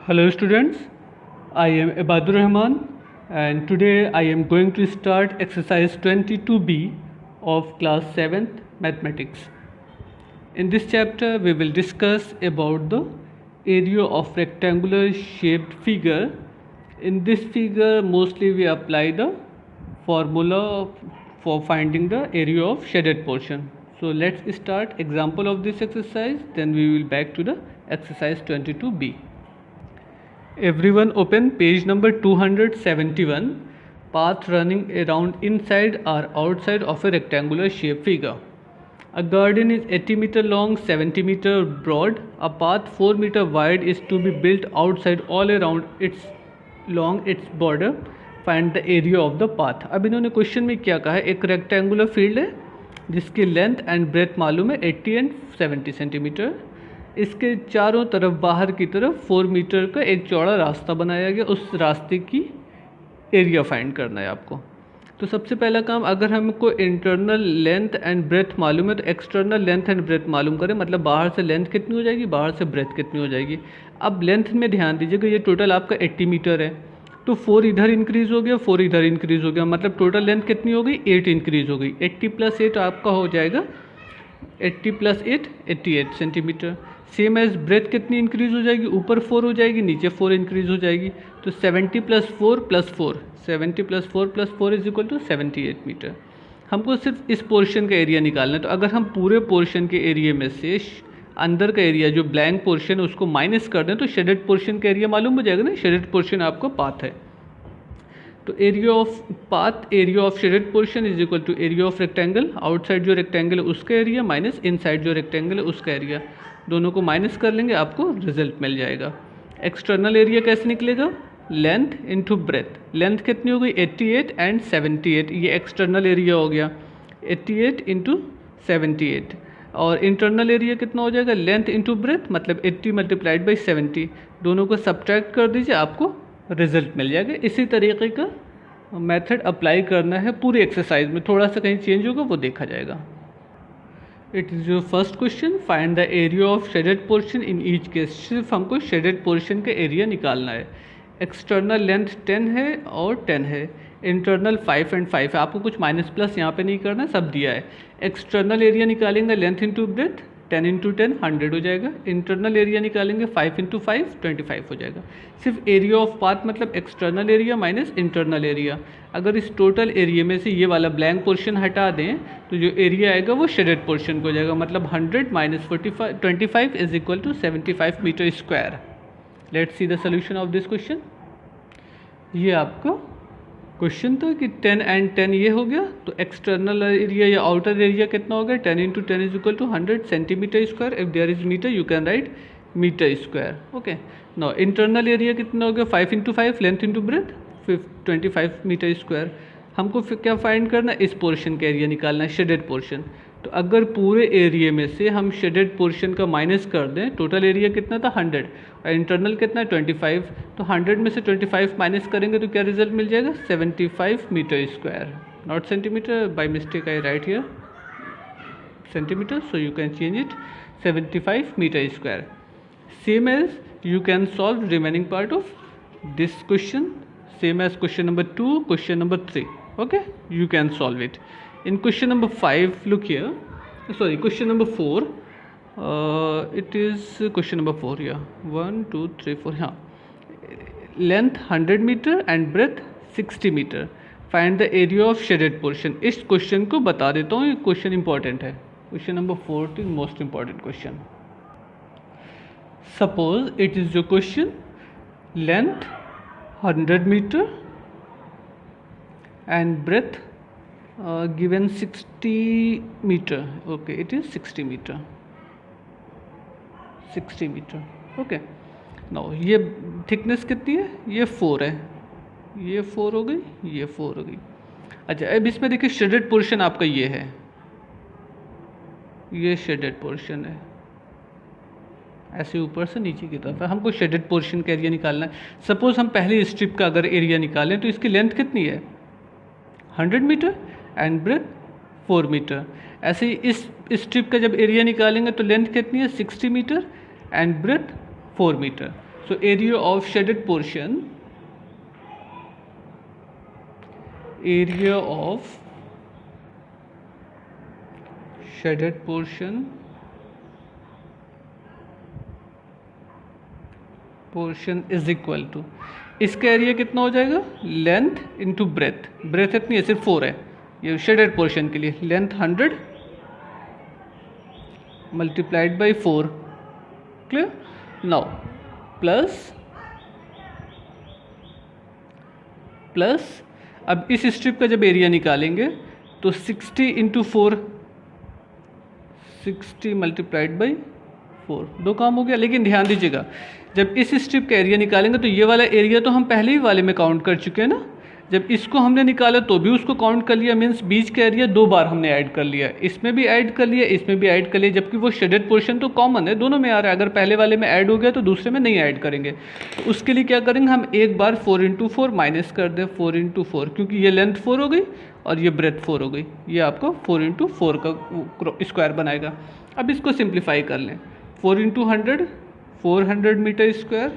Hello students, I am Ibadur Rahman and today I am going to start exercise 22B of class 7th mathematics. In this chapter we will discuss about the area of rectangular shaped figure. In this figure mostly we apply the formula for finding the area of shaded portion. So let's start example of this exercise, then we will back to the exercise 22B. Everyone open page number 271. Path running around inside or outside of a rectangular shaped figure. A garden is 80 meter long, 70 meter broad. A path 4 meter wide is to be built outside all around its along its border. Find the area of the path. अब इन्होंने question में क्या कहा है, एक rectangular field है जिसकी length and breath मालूम है 80 एंड 70 सेंटीमीटर. इसके चारों तरफ बाहर की तरफ 4 मीटर का एक चौड़ा रास्ता बनाया गया. उस रास्ते की एरिया फाइंड करना है आपको. तो सबसे पहला काम, अगर हमको इंटरनल लेंथ एंड ब्रेथ मालूम है तो एक्सटर्नल लेंथ एंड ब्रेथ मालूम करें. मतलब बाहर से लेंथ कितनी हो जाएगी, बाहर से ब्रेथ कितनी हो जाएगी. अब लेंथ में ध्यान दीजिएगा, ये टोटल आपका 80 मीटर है तो 4 इधर इंक्रीज़ हो गया, 4 इधर इंक्रीज़ हो गया, मतलब टोटल लेंथ कितनी हो गई, 8 इंक्रीज़ हो गई. 80 + 8 आपका हो जाएगा 80 + 8 88 सेंटीमीटर. सेम एज ब्रेथ कितनी इंक्रीज़ हो जाएगी, ऊपर 4 हो जाएगी, नीचे 4 इंक्रीज़ हो जाएगी. तो 70 + 4 + 4 70 + 4 + 4 = 78 मीटर. हमको सिर्फ इस पोर्शन का एरिया निकालना है. तो अगर हम पूरे पोर्शन के एरिया में से अंदर का एरिया जो ब्लैंक पोर्शन है उसको माइनस कर दें तो शेडेड पोर्शन का एरिया मालूम हो जाएगा ना. शेडेड पोर्शन आपको पाथ है. तो area of path, area of shaded portion is equal to area of rectangle. Outside जो रेक्टेंगल है उसका एरिया माइनस इनसाइड जो रेक्टेंगल है उसका एरिया. दोनों को माइनस कर लेंगे, आपको रिजल्ट मिल जाएगा. एक्सटर्नल एरिया कैसे निकलेगा, लेंथ इंटू ब्रेथ. लेंथ कितनी हो गई 88 एंड 78, ये एक्सटर्नल एरिया हो गया 88 × 78. और इंटरनल एरिया कितना हो जाएगा, लेंथ इंटू ब्रेथ, मतलब 80 × 70. दोनों को सब्ट्रैक्ट कर दीजिए, आपको रिजल्ट मिल जाएगा. इसी तरीके का मेथड अप्लाई करना है पूरी एक्सरसाइज में. थोड़ा सा कहीं चेंज होगा वो देखा जाएगा. It is your first question, find the area of shaded portion in each case. सिर्फ हमको शेडेड पोर्शन का एरिया निकालना है. एक्सटर्नल लेंथ 10 है और 10 है, इंटरनल 5 एंड 5 है. आपको कुछ माइनस प्लस यहाँ पे नहीं करना, सब दिया है. एक्सटर्नल एरिया निकालेंगे लेंथ इंटू ब्रेथ 10 × 10 100 हो जाएगा. इंटरनल एरिया निकालेंगे 5 × 5 25 हो जाएगा. सिर्फ एरिया ऑफ पाथ मतलब external area minus internal area. अगर इस टोटल एरिया में से ये वाला ब्लैंक पोर्शन हटा दें तो जो एरिया आएगा वो शेडेड पोर्शन को हो जाएगा. मतलब 100 - 25 = 75 metre square. Let's see the solution of this question. ये आपका क्वेश्चन था कि 10 एंड 10 ये हो गया. तो एक्सटर्नल एरिया या आउटर एरिया कितना हो गया, 10 × 10 = 100 centimetre square. If there is metre you can write metre square. Okay. Now internal area कितना हो गया, 5 × 5 length into breadth 25 metre square. हमको फिर क्या फाइंड करना, इस पोर्शन का एरिया निकालना है, शेडेड पोर्शन. तो अगर पूरे एरिया में से हम शेडेड पोर्शन का माइनस कर दें, टोटल एरिया कितना था 100 और इंटरनल कितना है 25. तो 100 में से 25 माइनस करेंगे तो क्या रिजल्ट मिल जाएगा, 75 metre square. Not centimetre, by mistake I write here centimetre, so you can change it 75 metre square. Same as you can solve remaining part of this question, same as question number 2, question number 3. Okay, you can solve it. In question number 5, look here, sorry, question number 4, it is question number 4, yeah, 1 2 3 4, हाँ. Length 100 meter and breadth 60 meter. Find the area of shaded portion. इस question को बता देता हूँ, ये question important है. Question number 4 is most important question. Suppose it is your question, length 100 meter and breadth given 60 meter. Okay, it is 60 meter. 60 meter. Okay. Now ये thickness कितनी है, ये 4 है, ये 4 हो गई, ये 4 हो गई. अच्छा, अब इसमें देखिए शेडेड पोर्शन आपका ये है, ये शेडेड पोर्शन है, ऐसे ऊपर से नीचे की तरफ है. हमको शेडेड पोर्शन का एरिया निकालना है. सपोज हम पहले स्ट्रिप का अगर एरिया निकालें तो इसकी लेंथ कितनी है 100 मीटर एंड ब्रेथ 4 मीटर. ऐसे ही इस स्ट्रिप का जब एरिया निकालेंगे तो लेंथ कितनी है 60 metre and breadth 4 metre. So area of shaded portion, area of shaded portion is equal to, इसका एरिया कितना हो जाएगा, लेंथ इंटू ब्रेथ, ब्रेथ इतनी है सिर्फ 4 है ये शेडेड पोर्शन के लिए, length 100 multiplied by 4, clear. Now plus अब इस स्ट्रिप का जब एरिया निकालेंगे तो 60 इंटू 4, 60 मल्टीप्लाइड बाई 4, 2 काम हो गया। लेकिन ध्यान दीजिएगा जब इस स्ट्रिप का एरिया निकालेंगे तो ये वाला एरिया तो हम पहले ही वाले में काउंट कर चुके हैं ना, जब इसको हमने निकाला तो भी उसको काउंट कर लिया, मीन्स बीच का एरिया 2 बार हमने ऐड कर लिया, इसमें भी ऐड कर लिया, इसमें भी ऐड कर लिया, जबकि वो शेडेड पोर्शन तो कॉमन है, दोनों में आ रहा है। अगर पहले वाले में ऐड हो गया तो दूसरे में नहीं ऐड करेंगे। तो उसके लिए क्या करेंगे, हम एक बार 4 इंटू 4 माइनस कर दें, 4 इंटू 4, क्योंकि ये लेंथ 4 हो गई और ये ब्रेथ 4 हो गई, ये आपको 4 इंटू 4 का स्क्वायर बनाएगा। अब इसको सिंप्लीफाई कर लें, 4 into 100 400 metre square,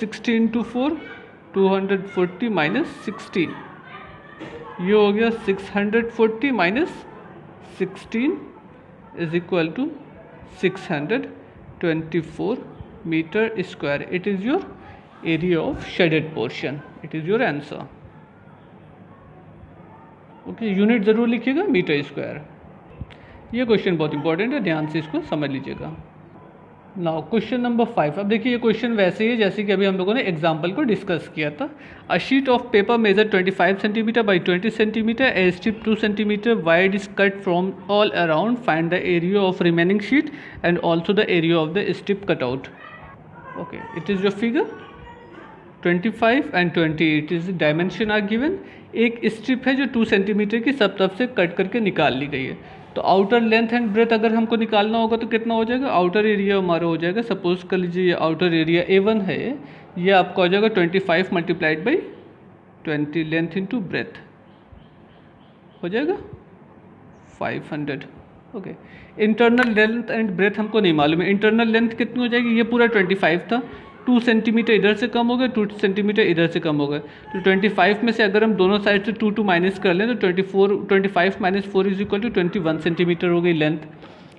60 into 4 240 minus 16, ये हो गया 640 minus 16 is equal to 624 metre square. It is your area of shaded portion, it is your answer. Okay, unit ज़रूर लिखिएगा मीटर स्क्वायर। ये क्वेश्चन बहुत इंपॉर्टेंट है, ध्यान से इसको समझ लीजिएगा। Now question number 5। अब देखिए ये क्वेश्चन वैसे ही है जैसे कि अभी हम लोगों ने एग्जांपल को डिस्कस किया था। A sheet of paper measure 25 centimetre by 20 centimetre, a strip 2 centimetre wide is cut from all around, find the area of remaining sheet and also the area of the strip cut out. Okay, it is your figure 25 and 20, it is dimension are given. एक strip है जो 2 centimetre की सब तरफ से cut करके निकाल ली गई है। तो आउटर लेंथ एंड ब्रेथ अगर हमको निकालना होगा तो कितना हो जाएगा, आउटर एरिया हमारा हो जाएगा, सपोज कर लीजिए ये आउटर एरिया A1 है, ये आपका हो जाएगा 25 multiplied by 20, length into breadth हो जाएगा 500। Okay, internal length and breadth हमको नहीं मालूम है, इंटरनल लेंथ कितनी हो जाएगी, ये पूरा 25 था, 2 सेंटीमीटर इधर से कम हो गया, 2 सेंटीमीटर इधर से कम हो गया, तो 25 में से अगर हम दोनों साइड से 2 माइनस कर लें तो 25 minus 4 is equal to 21 centimetre हो गई लेंथ।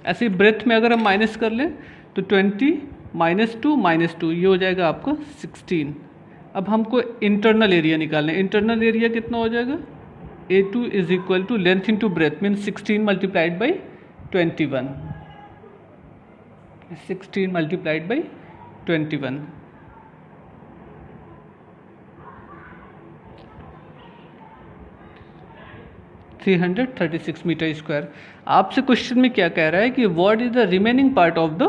ऐसे ब्रेथ में अगर हम माइनस कर लें तो 20 माइनस 2 ये हो जाएगा आपका 16। अब हमको इंटरनल एरिया निकालना है, इंटरनल एरिया कितना हो जाएगा, A2 is equal to length into breadth means 16 multiplied by 21, 16 multiplied by 21, 336 metre square. आपसे क्वेश्चन में क्या कह रहा है कि what is the remaining part of the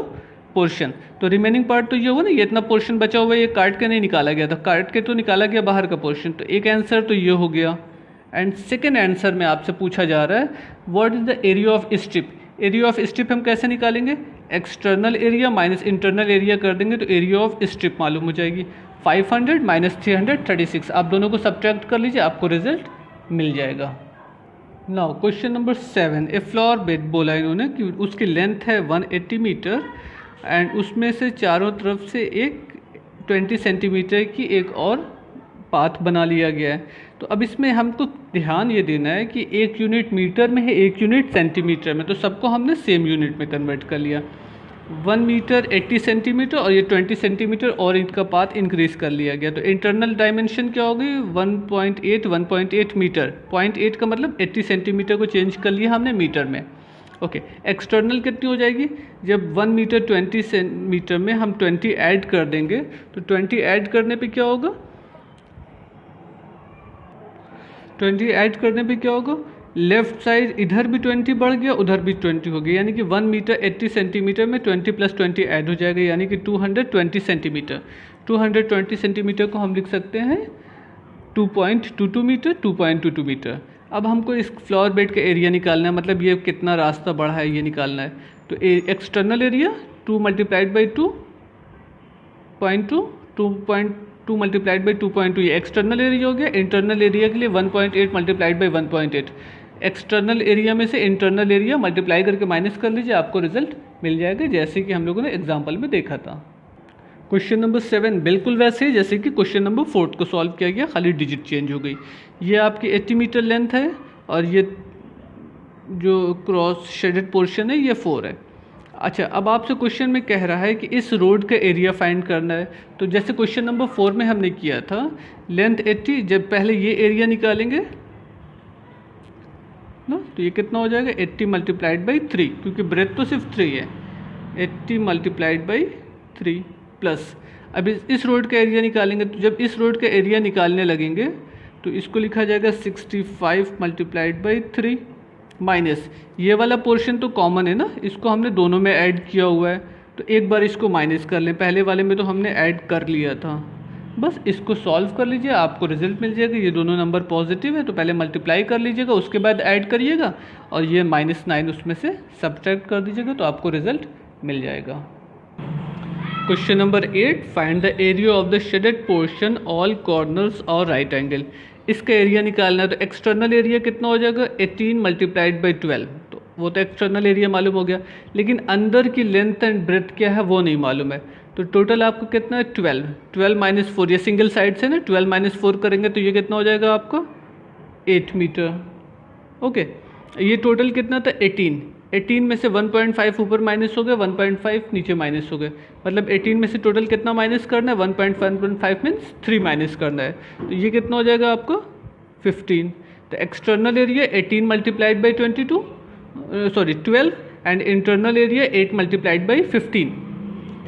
portion. तो रिमेनिंग पार्ट तो ये हुआ ना, ये इतना पोर्शन बचा हुआ है, ये काट के नहीं निकाला गया था, काट के तो निकाला गया बाहर का पोर्शन, तो एक आंसर तो ये हो गया। एंड सेकेंड आंसर में आपसे पूछा जा रहा है what is the area of strip. Area of strip हम कैसे निकालेंगे, external area minus internal area कर देंगे तो एरिया ऑफ स्ट्रिप मालूम हो जाएगी, 500 माइनस 336, आप दोनों को सब्ट्रैक्ट कर लीजिए, आपको रिजल्ट मिल जाएगा। नाउ क्वेश्चन नंबर 7, ए फ्लोर बेड बोला इन्होंने कि उसकी लेंथ है 180 मीटर एंड उसमें से चारों तरफ से एक 20 सेंटीमीटर की एक और पाथ बना लिया गया है। तो अब इसमें हमको ध्यान ये देना है कि एक यूनिट मीटर में है, एक यूनिट सेंटीमीटर में, तो सबको हमने सेम यूनिट में कन्वर्ट कर लिया। 1 मीटर 80 सेंटीमीटर और ये 20 सेंटीमीटर और इनका पाथ इंक्रीज़ कर लिया गया। तो इंटरनल डायमेंशन क्या हो गई, 1.8 मीटर, 0.8 का मतलब 80 सेंटीमीटर को चेंज कर लिया हमने मीटर में। ओके, एक्सटर्नल कितनी हो जाएगी, जब 1 मीटर 20 सेंटीमीटर में हम 20 ऐड कर देंगे तो 20 ऐड करने पे क्या होगा, 20 ऐड करने पे क्या होगा, लेफ्ट साइड इधर भी 20 बढ़ गया, उधर भी 20 हो गया, यानी कि 1 मीटर 80 सेंटीमीटर में 20 प्लस 20 ऐड हो जाएगा, यानी कि 220 सेंटीमीटर। 220 सेंटीमीटर को हम लिख सकते हैं 2.22 मीटर, 2.22 मीटर। अब हमको इस फ्लोर बेड का एरिया निकालना है, मतलब ये कितना रास्ता बढ़ा है ये निकालना है। तो external area 2 multiplied by 2.2 multiplied by 2.2 ये एक्सटर्नल एरिया हो गया। इंटरनल एरिया के लिए 1.8 मल्टीप्लाइड बाई 1.8, एक्सटर्नल एरिया में से इंटरनल एरिया मल्टीप्लाई करके माइनस कर लीजिए, आपको रिजल्ट मिल जाएगा, जैसे कि हम लोगों ने एग्जाम्पल में देखा था। क्वेश्चन नंबर 7 बिल्कुल वैसे ही जैसे कि क्वेश्चन नंबर 4 को सॉल्व किया गया, खाली डिजिट चेंज हो गई। ये आपकी 80 मीटर लेंथ है और ये जो क्रॉस शेडेड पोर्शन है ये 4 है। अच्छा, अब आपसे क्वेश्चन में कह रहा है कि इस रोड का एरिया फाइंड करना है। तो जैसे क्वेश्चन नंबर 4 में हमने किया था, लेंथ 80, जब पहले ये एरिया निकालेंगे ना, तो ये कितना हो जाएगा 80 मल्टीप्लाइड बाई 3, क्योंकि ब्रेथ तो सिर्फ 3 है। 80 मल्टीप्लाइड बाई 3 प्लस, अब इस रोड का एरिया निकालेंगे। तो जब इस रोड का एरिया निकालने लगेंगे तो इसको लिखा जाएगा 65 मल्टीप्लाइड बाई 3 माइनस, ये वाला पोर्शन तो कॉमन है ना, इसको हमने दोनों में ऐड किया हुआ है, तो एक बार इसको माइनस कर लें। पहले वाले में तो हमने ऐड कर लिया था। बस इसको सॉल्व कर लीजिए, आपको रिजल्ट मिल जाएगा। ये दोनों नंबर पॉजिटिव है तो पहले मल्टीप्लाई कर लीजिएगा, उसके बाद ऐड करिएगा और ये -9 उसमें से सब्ट्रैक्ट कर दीजिएगा, तो आपको रिजल्ट मिल जाएगा। Question number 8, find the area of the shaded portion all corners और राइट एंगल। इसका एरिया निकालना है, तो एक्सटर्नल एरिया कितना हो जाएगा 18 मल्टीप्लाइड बाई 12, तो वो तो एक्सटर्नल एरिया मालूम हो गया, लेकिन अंदर की लेंथ एंड ब्रेथ क्या है वो नहीं मालूम है। तो टोटल आपको कितना है 12 माइनस 4, ये सिंगल साइड से ना 12 माइनस 4 करेंगे तो ये कितना हो जाएगा आपका 8 मीटर। ओके, ये टोटल कितना था 18 में से 1.5 ऊपर माइनस हो गया, 1.5 नीचे माइनस हो गए, मतलब 18 में से टोटल कितना माइनस करना है 1.5 मीन्स 3 माइनस करना है, तो ये कितना हो जाएगा आपको 15। तो external area 18 multiplied by 12 and internal area 8 multiplied by 15।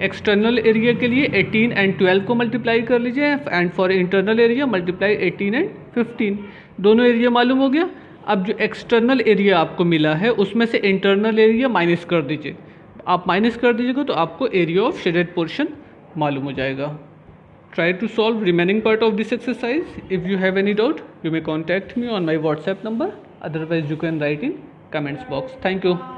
External area के लिए 18 एंड 12 को मल्टीप्लाई कर लीजिए, and for internal area multiply 18 and 15, दोनों एरिया मालूम हो गया। अब जो एक्सटर्नल एरिया आपको मिला है उसमें से इंटरनल एरिया माइनस कर दीजिए, आप माइनस कर दीजिएगा तो आपको एरिया ऑफ शेडेड पोर्शन मालूम हो जाएगा। Try to solve remaining part of this exercise. If you have any doubt you may contact me on my WhatsApp number, otherwise you can write in comments box. Thank you.